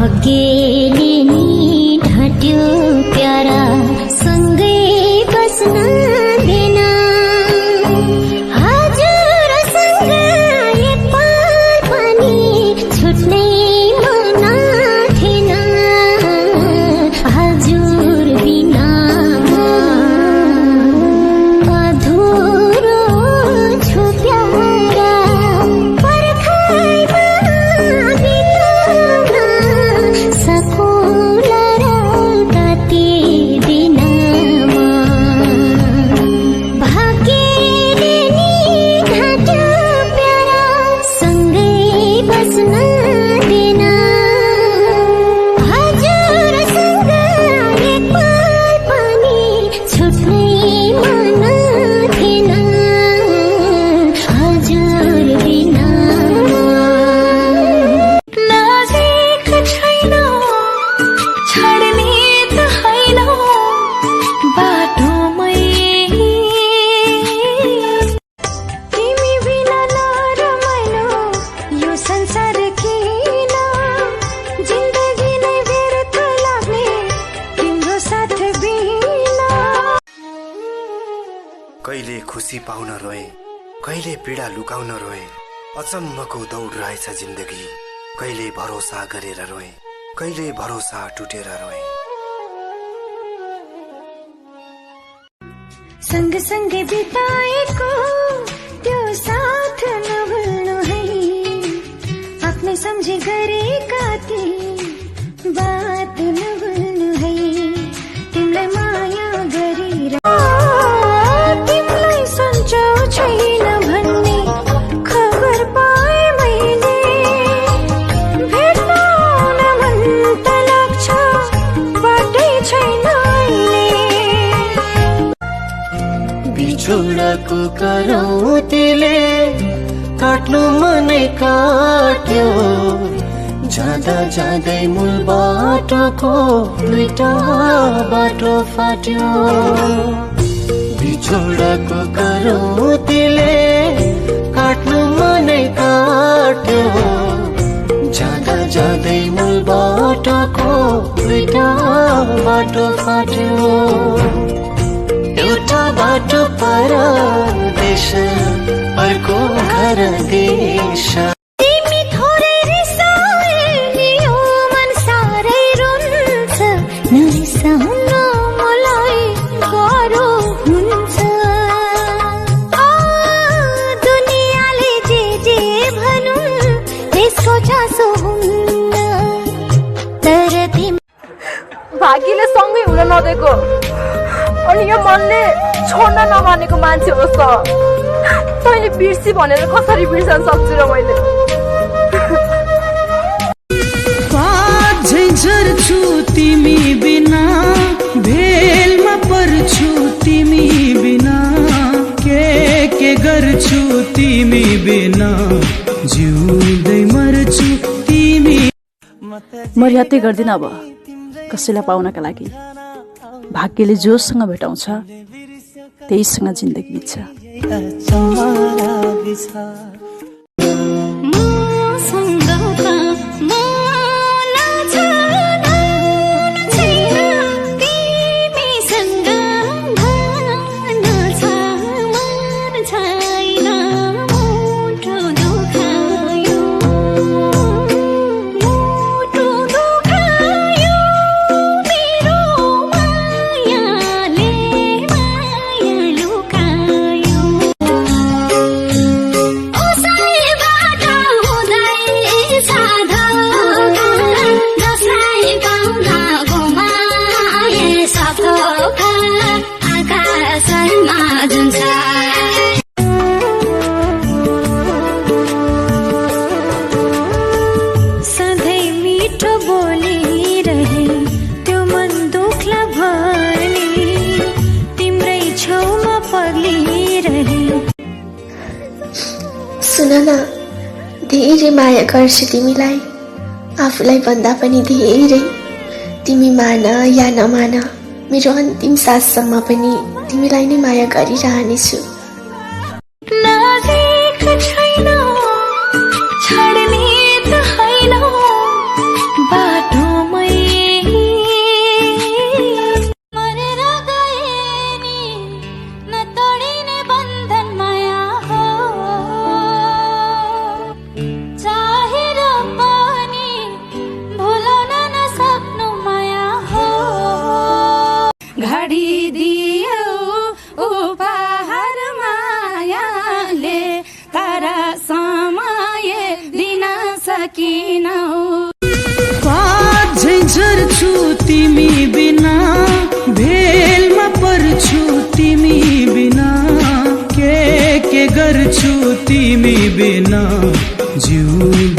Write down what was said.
भाग्यले नि ढाट्यो प्यारा सँगै बस्न दिन हजुरसँग एक पल पनि छुट्नै मन थिएन हजुर बिना अधुरो छु प्यारा पर्खाइमा बिताउन सकुला र कति दिनमा भाग्यले नि ढाट्यो प्यारा सँगै बस्न दिन हजुरसँग एक पल पनि छुट्नै मन थिएन हजुर बिना नजिक छैन छाड्ने त होइन बाटोमै तिमी बिना नरमाइलो यो संसार किन जिन्दगी नै व्यर्थ लाग्ने तिम्रो साथ बिना कहिले खुसी पाउन रोए कहिले पीडा लुकाउन रोए अचम्मको दौड रहेछ जिन्दगी कहिले भरोसा गरेर रोए कहिले भरोसा टुटेर रोए सँगसँगै बिताएको त्यो साथ नभुल्नु है आफ्नै सम्झी गरेका ती बात नभुल्नु है तिमीलाई माया गरेर तिमीलाई सन्चो छैन भन्ने खबर पाए मैले भेट्न आउन मन त लाग्छ बाटै छैन अहिले बिछोडाको करौतीले काट्नु मनै काट्यो जाँदा जाँदै मूल बाटोको दुईटा बाटो फाट्यो बिछोडाको करौतीले काट्नु मनै काट्यो जाँदा जाँदै मूल बाटोको दुईटा बाटो फाट्यो एउटा बाटो परदेश अर्को घर देश तिमी थोरै रिसाएली हो मन साह्रै रुन्छ नरिसाउन मलाई गाह्रो हुन्छ दुनियाँले जे भनुन् त्यसको चासो हुन्न तर तिमी भाग्यले सँगै हुन नदिएको अनि यो मनले छोड्न नमानेको मान्छे होस् त तैँले बिर्सी भनेर कसरी बिर्सन सक्छु र मैले झर्छु तिमी बिना भेलमा पर्छु तिमी बिना के गर्छु तिमी बिना जिउँदै मर्छु तिमी म यात्रै गर्दिन अब कसैलाई पाउनका लागि भाग्यले जोसँग भेटाउँछ त्यहीसँग जिन्दगी बित्छ सधैँ मिठो बोलिरहे त्यो मन दुख्ला भर्ने तिम्रै छेउमा पग्लिरहे सुन न धेरै माया गर्छु तिमीलाई आफूलाई भन्दा पनि धेरै तिमी मान या नमान मेरो अन्तिम साससम्म पनि तिमीलाई नै माया गरिरहनेछु नजिक छैन छाड्ने त होइन बाटो छाडिदियो उपहार मायाले तर समय दिन सकिनौ झर्छु तिमी बिना भेलमा पर्छु तिमी बिना के गर्छु तिमी बिना जिउ